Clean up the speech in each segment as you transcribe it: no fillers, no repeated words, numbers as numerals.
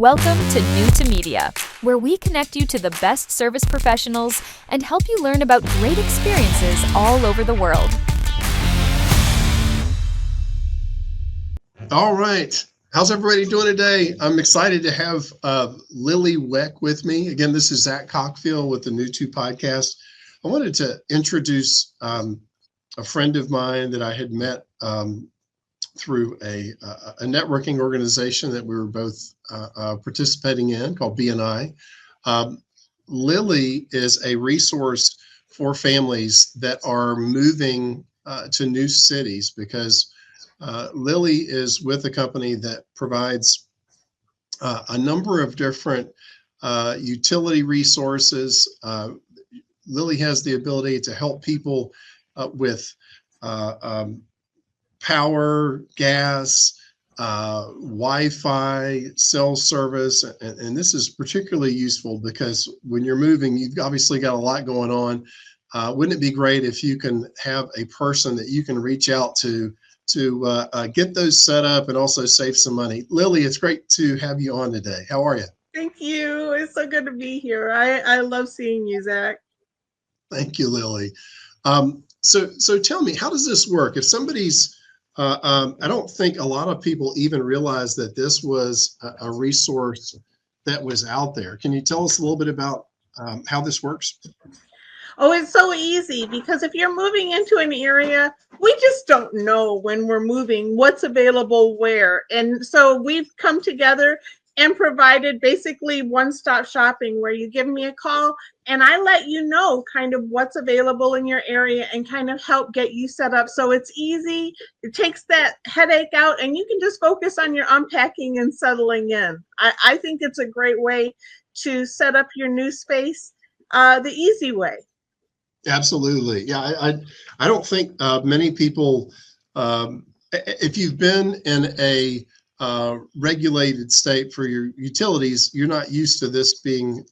Welcome to NewtoMedia, where we connect you to the best service professionals and help you learn about great experiences all over the world. All right. How's everybody doing today? I'm excited to have Lilly Weck with me. Again, this is Zack Cockfield with the Newto podcast. I wanted to introduce a friend of mine that I had met through a networking organization that we were both participating in called BNI. Lilly is a resource for families that are moving to new cities because Lilly is with a company that provides a number of different utility resources. Lilly has the ability to help people with power, gas, Wi-Fi, cell service, and this is particularly useful because when you're moving, you've obviously got a lot going on. Wouldn't it be great if you can have a person that you can reach out to get those set up and also save some money? Lilly, it's great to have you on today. How are you? Thank you. It's so good to be here. I love seeing you, Zack. Thank you, Lilly. So tell me, how does this work? If somebody's I don't think a lot of people even realize that this was a resource that was out there. Can you tell us a little bit about how this works? Oh, it's so easy because if you're moving into an area, we just don't know when we're moving what's available where. And so we've come together and provided basically one-stop shopping where you give me a call and I let you know kind of what's available in your area and kind of help get you set up. So it's easy. It takes that headache out and you can just focus on your unpacking and settling in. I think it's a great way to set up your new space the easy way. Absolutely. Yeah, I don't think many people, if you've been in a regulated state for your utilities, you're not used to this being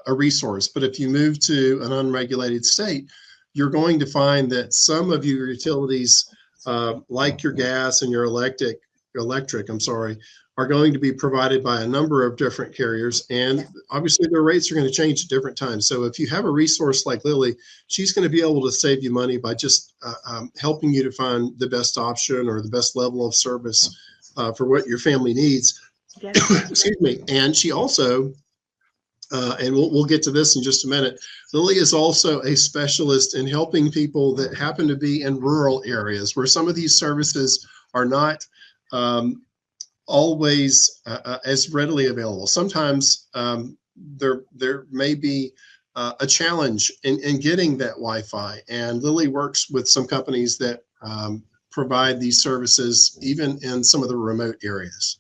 a resource. But if you move to an unregulated state, you're going to find that some of your utilities, like your gas and your electric, are going to be provided by a number of different carriers. And obviously their rates are going to change at different times. So if you have a resource like Lilly, she's going to be able to save you money by just helping you to find the best option or the best level of service for what your family needs. Yes. Excuse me. And she also, and we'll get to this in just a minute, Lilly is also a specialist in helping people that happen to be in rural areas where some of these services are not always as readily available. Sometimes there may be a challenge in getting that Wi-Fi, and Lilly works with some companies that provide these services even in some of the remote areas.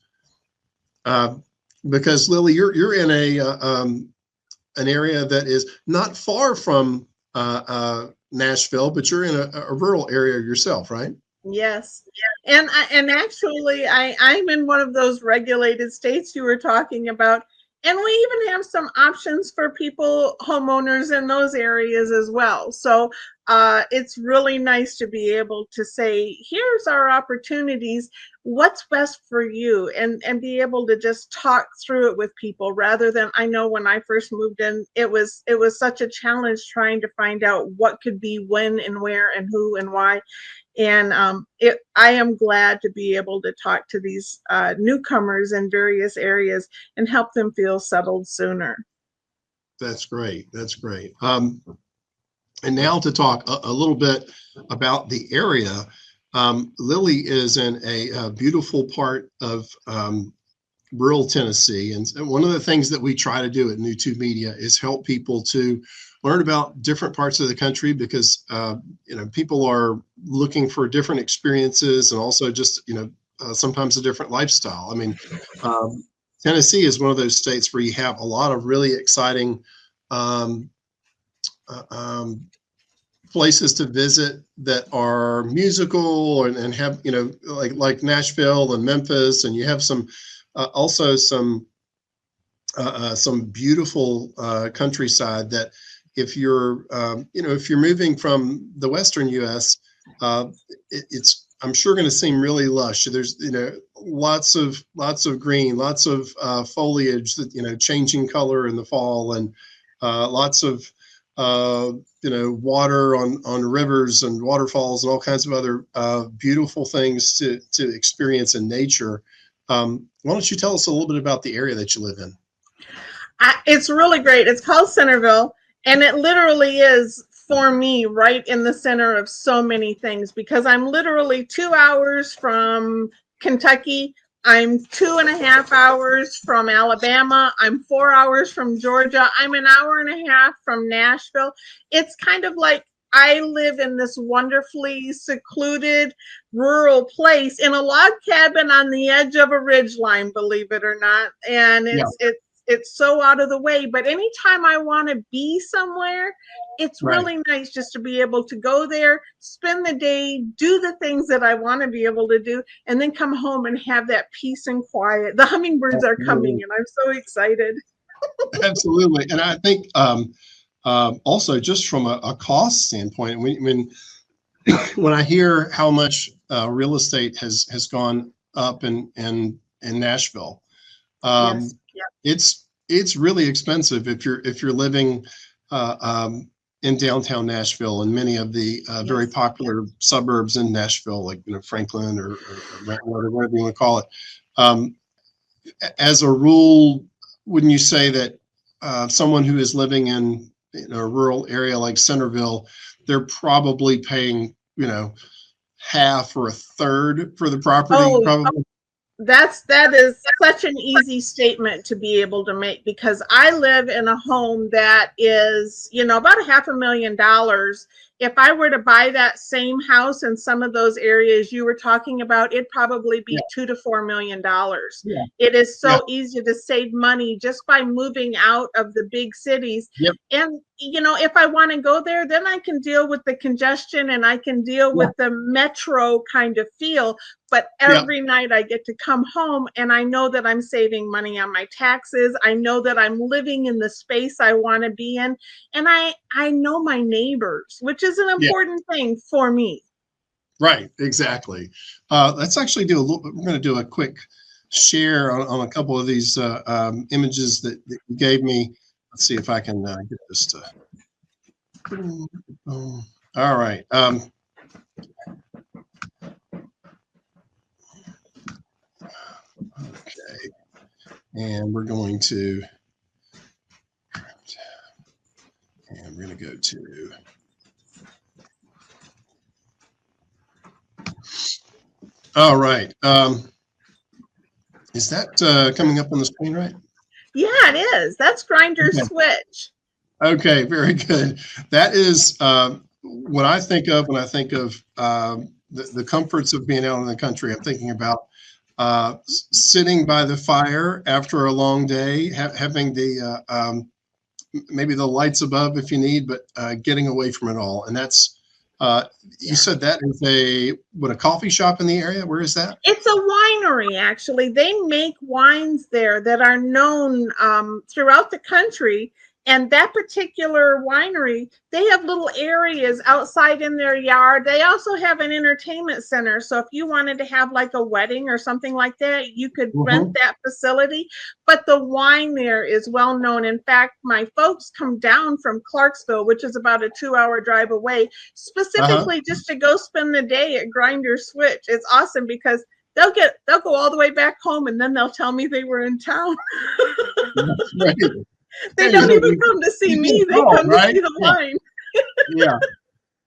Because Lilly, you're in an area that is not far from Nashville, but you're in a rural area yourself, right? Yes. And actually I'm in one of those regulated states you were talking about. And we even have some options for people, homeowners in those areas as well. So it's really nice to be able to say, here's our opportunities, what's best for you, and be able to just talk through it with people rather than, I know when I first moved in, it was such a challenge trying to find out what could be when and where and who and why. And I am glad to be able to talk to these newcomers in various areas and help them feel settled sooner. That's great. That's great. And now to talk a little bit about the area. Lilly is in a beautiful part of rural Tennessee. And one of the things that we try to do at NewtoMedia is help people to learn about different parts of the country because, people are looking for different experiences and also just, sometimes a different lifestyle. I mean, Tennessee is one of those states where you have a lot of really exciting places to visit that are musical and have, like Nashville and Memphis, and you have some also some beautiful countryside that if you're moving from the Western U.S., it's I'm sure going to seem really lush. There's, lots of green, lots of foliage that, changing color in the fall, and lots of, water on rivers and waterfalls and all kinds of other beautiful things to experience in nature. Why don't you tell us a little bit about the area that you live in? It's really great. It's called Centerville, and it literally is, for me, right in the center of so many things, because I'm literally 2 hours from Kentucky. I'm 2.5 hours from Alabama. I'm 4 hours from Georgia. I'm an hour and a half from Nashville. It's kind of like I live in this wonderfully secluded rural place in a log cabin on the edge of a ridge line, believe it or not. And it's so out of the way, but anytime I want to be somewhere, it's really nice just to be able to go there, spend the day, do the things that I want to be able to do, and then come home and have that peace and quiet. The hummingbirds are coming, and I'm so excited. Absolutely. And I think also, just from a cost standpoint, when I hear how much real estate has gone up in Nashville, it's really expensive if you're living in downtown Nashville and many of the very popular suburbs in Nashville, like Franklin or whatever you want to call it. As a rule, wouldn't you say that someone who is living in a rural area like Centerville, they're probably paying half or a third for the property? Probably. That is such an easy statement to be able to make, because I live in a home that is, about $500,000. If I were to buy that same house in some of those areas you were talking about, it'd probably be $2 to $4 million. It is so easy to save money just by moving out of the big cities. And if I want to go there, then I can deal with the congestion and I can deal with the metro kind of feel. But every night I get to come home and I know that I'm saving money on my taxes. I know that I'm living in the space I want to be in. And I know my neighbors, which is an important thing for me. Right, exactly. Let's actually do we're going to do a quick share on a couple of these images that you gave me. Let's see if I can get this to. All right. Okay, and we're going to go to. All right. Is that coming up on the screen, right? Yeah, it is. That's Grinder Switch. Okay, very good. That is what I think of when I think of the comforts of being out in the country. I'm thinking about sitting by the fire after a long day, having the maybe the lights above if you need, but getting away from it all. And that's you said that is a coffee shop in the area? Where is that? It's a winery, actually. They make wines there that are known throughout the country. And that particular winery, they have little areas outside in their yard. They also have an entertainment center. So if you wanted to have like a wedding or something like that, you could rent that facility. But the wine there is well known. In fact, my folks come down from Clarksville, which is about a 2-hour drive away, specifically just to go spend the day at Grinder Switch. It's awesome because they'll go all the way back home and then they'll tell me they were in town. Right. They don't even come to see me. They come to see the wine. Yeah,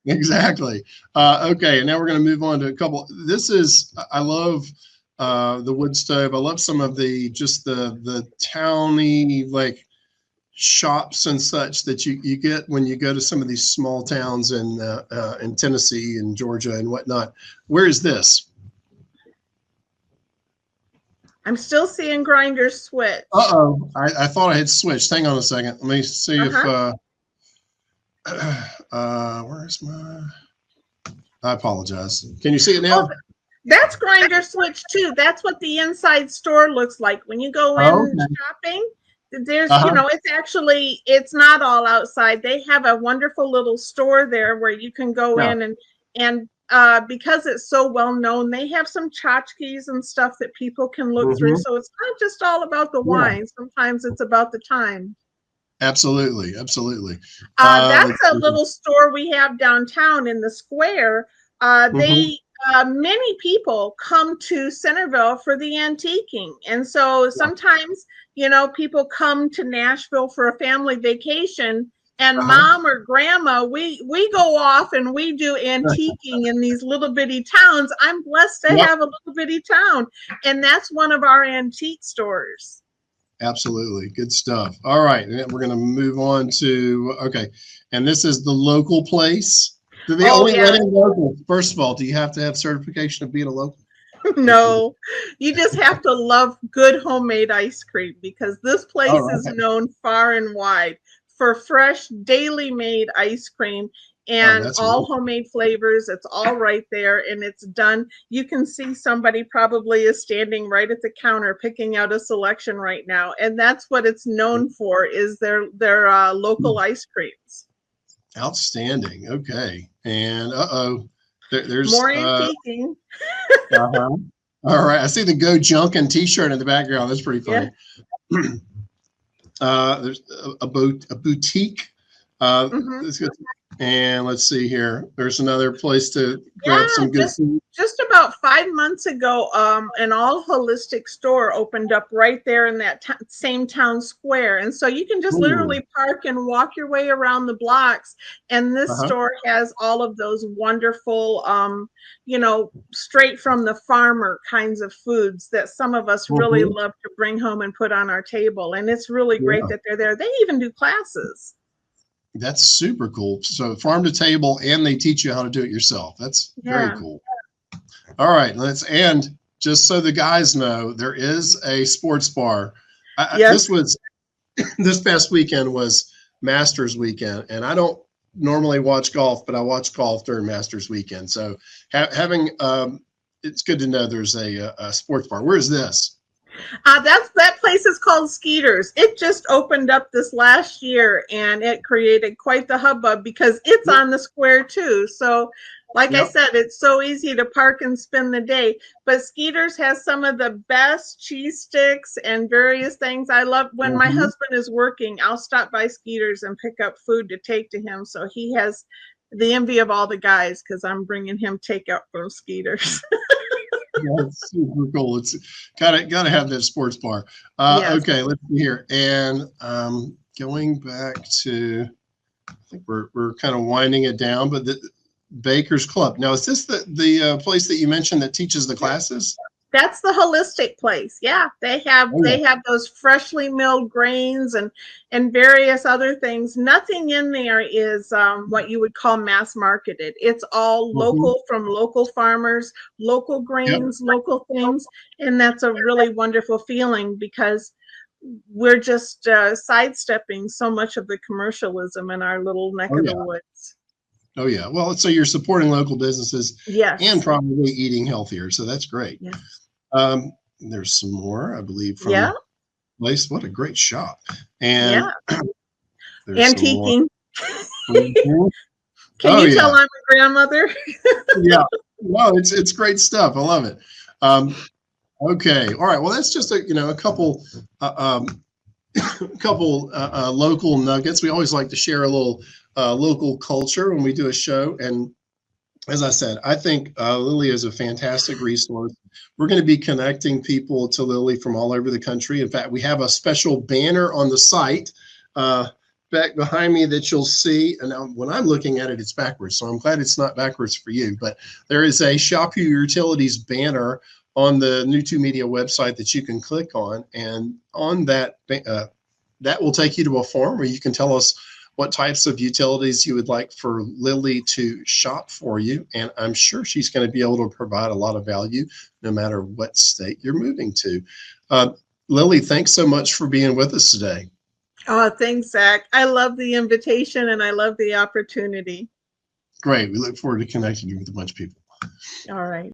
exactly. Okay, and now we're going to move on to a couple. This is, I love the wood stove. I love some of the towny like shops and such that you get when you go to some of these small towns in Tennessee and Georgia and whatnot. Where is this? I'm still seeing Grinder Switch. Uh-oh. I thought I had switched. Hang on a second. Let me see if where's my I apologize. Can you see it now? Oh, that's Grinder Switch too. That's what the inside store looks like. When you go in shopping, there's it's not all outside. They have a wonderful little store there where you can go in and because it's so well known, they have some tchotchkes and stuff that people can look through. So it's not just all about the wine. Sometimes it's about the time. Absolutely, absolutely. That's a little store we have downtown in the square. They many people come to Centerville for the antiquing, and so sometimes people come to Nashville for a family vacation, and mom or grandma, we go off and we do antiquing in these little bitty towns. I'm blessed to have a little bitty town, and that's one of our antique stores. Absolutely. Good stuff. All right. We're going to move on to, okay. And this is the local place. Do they only let in local? First of all, do you have to have certification of being a local? No, you just have to love good homemade ice cream, because this place is known far and wide for fresh, daily made ice cream. And all homemade flavors. It's all right there, and it's done. You can see somebody probably is standing right at the counter picking out a selection right now, and that's what it's known for, is their local ice creams. Outstanding. Okay. And there's more antiquing. All right. I see the Go Junkin t-shirt in the background. That's pretty funny. Yeah. There's a boutique. And let's see here. There's another place to grab some good food. Just about 5 months ago, an all holistic store opened up right there in that same town square. And so you can just literally park and walk your way around the blocks. And this store has all of those wonderful, straight from the farmer kinds of foods that some of us really love to bring home and put on our table. And it's really great that they're there. They even do classes. That's super cool. So farm to table, and they teach you how to do it yourself. That's very cool. All right, and just so the guys know, there is a sports bar. This past weekend was Masters weekend, and I don't normally watch golf, but I watch golf during Masters weekend. So having it's good to know there's a sports bar. Where is this? That place is called Skeeter's. It just opened up this last year, and it created quite the hubbub because it's on the square too. So like I said, it's so easy to park and spend the day. But Skeeter's has some of the best cheese sticks and various things. I love when my husband is working, I'll stop by Skeeter's and pick up food to take to him. So he has the envy of all the guys because I'm bringing him takeout from Skeeter's. That's super cool. It's gotta have that sports bar. Okay, let's see here. And going back to, I think we're kind of winding it down, but the Baker's Club. Now, is this the place that you mentioned that teaches the classes? That's the holistic place. Yeah, they have those freshly milled grains and various other things. Nothing in there is what you would call mass marketed. It's all local, from local farmers, local grains, local things, and that's a really wonderful feeling because we're just sidestepping so much of the commercialism in our little neck of the woods. Oh yeah. Well, so you're supporting local businesses, and probably eating healthier. So that's great. Yeah. There's some more, I believe, from place. What a great shop. And antiquing. Can you tell I'm a grandmother? Well, it's great stuff. I love it. Okay. All right. Well, that's just a couple local nuggets. We always like to share a little local culture when we do a show. And as I said, I think Lilly is a fantastic resource. We're going to be connecting people to Lilly from all over the country. In fact, we have a special banner on the site back behind me that you'll see. And now when I'm looking at it, it's backwards. So I'm glad it's not backwards for you. But there is a Shop Your Utilities banner on the NewtoMedia website that you can click on. And on that, that will take you to a form where you can tell us what types of utilities you would like for Lilly to shop for you. And I'm sure she's going to be able to provide a lot of value no matter what state you're moving to. Lilly, thanks so much for being with us today. Oh, thanks, Zach. I love the invitation and I love the opportunity. Great. We look forward to connecting you with a bunch of people. All right.